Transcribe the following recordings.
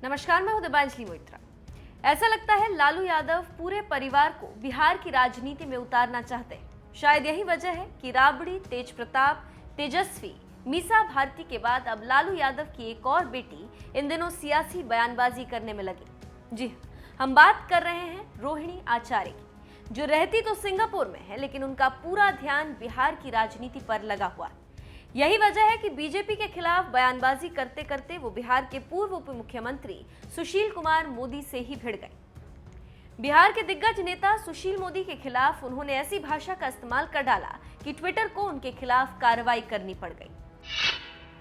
नमस्कार, मैं हूं दिबांजलि मोइत्रा। ऐसा लगता है लालू यादव पूरे परिवार को बिहार की राजनीति में उतारना चाहते हैं। शायद यही वजह है कि राबड़ी, तेज प्रताप, तेजस्वी, मीसा भारती के बाद अब लालू यादव की एक और बेटी इन दिनों सियासी बयानबाजी करने में लगी। जी, हम बात कर रहे हैं रोहिणी आचार्य की, जो रहती तो सिंगापुर में है, लेकिन उनका पूरा ध्यान बिहार की राजनीति पर लगा हुआ है। यही वजह है कि बीजेपी के खिलाफ बयानबाजी करते करते वो बिहार के पूर्व उप मुख्यमंत्री सुशील कुमार मोदी से ही भिड़ गए। बिहार के दिग्गज नेता सुशील मोदी के खिलाफ उन्होंने ऐसी भाषा का इस्तेमाल कर डाला कि ट्विटर को उनके खिलाफ कार्रवाई करनी पड़ गई।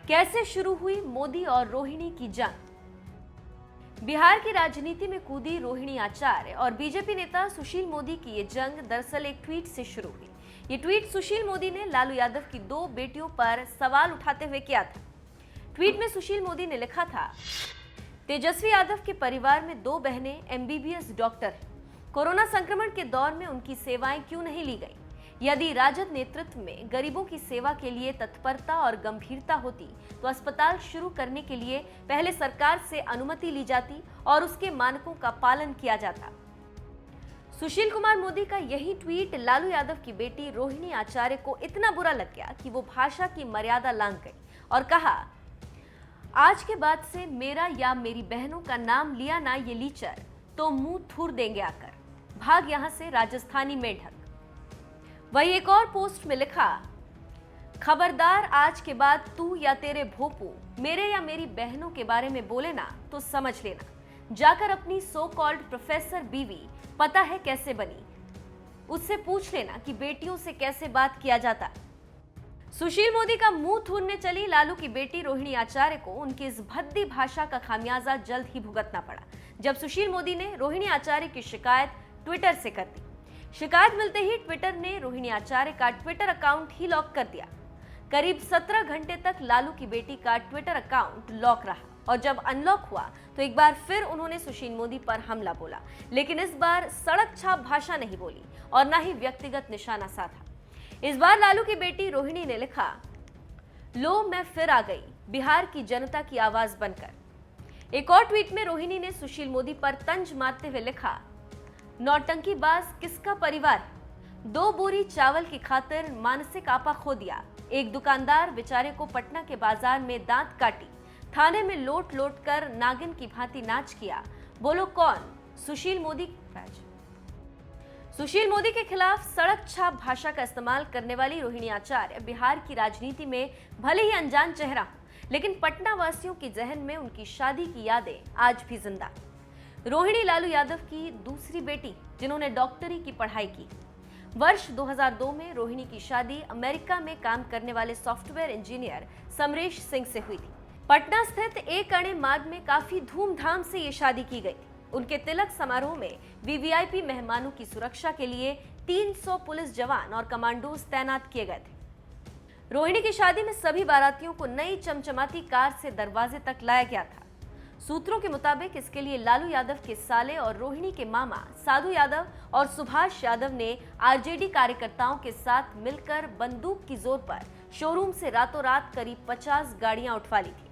कैसे शुरू हुई मोदी और रोहिणी की जंग? बिहार की राजनीति में कूदी रोहिणी आचार्य और बीजेपी नेता सुशील मोदी की ये जंग दरअसल एक ट्वीट से शुरू हुई। ये ट्वीट सुशील मोदी ने लालू यादव की 2 बेटियों पर सवाल उठाते हुए किया था। ट्वीट में सुशील मोदी ने लिखा था, तेजस्वी यादव के परिवार में 2 बहनें एमबीबीएस डॉक्टर हैं। कोरोना संक्रमण के दौर में उनकी सेवाएं क्यों नहीं ली गई? यदि राजद नेतृत्व में गरीबों की सेवा के लिए तत्परता और गंभीरता होती तो अस्पताल शुरू करने के लिए पहले सरकार से अनुमति ली जाती और उसके मानकों का पालन किया जाता। सुशील कुमार मोदी का यही ट्वीट लालू यादव की बेटी रोहिणी आचार्य को इतना बुरा लग गया कि वो भाषा की मर्यादा लांघ गई और कहा, आज के बाद से मेरा या मेरी बहनों का नाम लिया ना ये लीचर तो मुंह थूर देंगे आकर, भाग यहां से राजस्थानी मेढक। वही एक और पोस्ट में लिखा, खबरदार आज के बाद तू या तेरे भोपू मेरे या मेरी बहनों के बारे में बोले ना तो समझ लेना, जाकर अपनी सो कॉल्ड प्रोफेसर बीवी पता है कैसे बनी, उससे पूछ लेना कि बेटियों से कैसे बात किया जाता। सुशील मोदी का मुंह थूरने चली लालू की बेटी रोहिणी आचार्य को उनकी इस भद्दी भाषा का खामियाजा जल्द ही भुगतना पड़ा, जब सुशील मोदी ने रोहिणी आचार्य की शिकायत ट्विटर से कर दी। शिकायत मिलते ही ट्विटर ने रोहिणी आचार्य का ट्विटर अकाउंट ही लॉक कर दिया। करीब 17 घंटे तक लालू की बेटी का ट्विटर अकाउंट लॉक रहा और जब अनलॉक हुआ तो एक बार फिर उन्होंने सुशील मोदी पर हमला बोला, लेकिन इस बार सड़क छाप भाषा नहीं बोली और न ही व्यक्तिगत निशाना साधा। इस बार लालू की बेटी रोहिणी ने लिखा, लो मैं फिर आ गई बिहार की जनता की आवाज बनकर। एक और ट्वीट में रोहिणी ने सुशील मोदी पर तंज मारते हुए लिखा, नौटंकीबाज किसका परिवार, 2 बोरी चावल की खातिर मानसिक आपा खो दिया। एक दुकानदार बेचारे को पटना के बाजार में दांत काटी, थाने में लोट लोट कर नागिन की भांति नाच किया। बोलो कौन? सुशील मोदी। सुशील मोदी के खिलाफ सड़क छाप भाषा का इस्तेमाल करने वाली रोहिणी आचार्य बिहार की राजनीति में भले ही अनजान चेहरा हो, लेकिन पटना वासियों के जहन में उनकी शादी की यादें आज भी जिंदा। रोहिणी लालू यादव की दूसरी बेटी, जिन्होंने डॉक्टरी की पढ़ाई की। वर्ष 2002 में रोहिणी की शादी अमेरिका में काम करने वाले सॉफ्टवेयर इंजीनियर समरेश सिंह से हुई थी। पटना स्थित एक अणे मार्ग में काफी धूमधाम से ये शादी की गई थी। उनके तिलक समारोह में वीवीआईपी मेहमानों की सुरक्षा के लिए 300 पुलिस जवान और कमांडोज तैनात किए गए थे। रोहिणी की शादी में सभी बारातियों को नई चमचमाती कार से दरवाजे तक लाया गया था। सूत्रों के मुताबिक इसके लिए लालू यादव के साले और रोहिणी के मामा साधु यादव और सुभाष यादव ने आरजेडी कार्यकर्ताओं के साथ मिलकर बंदूक की जोर पर शोरूम से रातों रात करीब 50 गाड़ियां उठवा ली थी।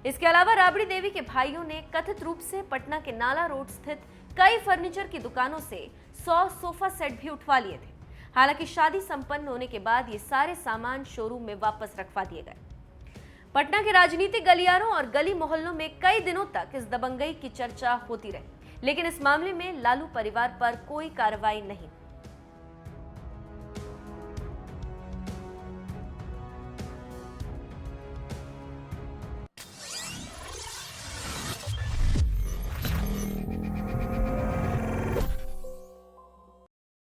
इसके अलावा राबड़ी देवी के भाइयों ने कथित रूप से पटना के नाला रोड स्थित कई फर्नीचर की दुकानों से 100 सोफा सेट भी उठवा लिए थे। हालांकि शादी संपन्न होने के बाद ये सारे सामान शोरूम में वापस रखवा दिए गए। पटना के राजनीतिक गलियारों और गली मोहल्लों में कई दिनों तक इस दबंगई की चर्चा होती रही, लेकिन इस मामले में लालू परिवार पर कोई कार्रवाई नहीं।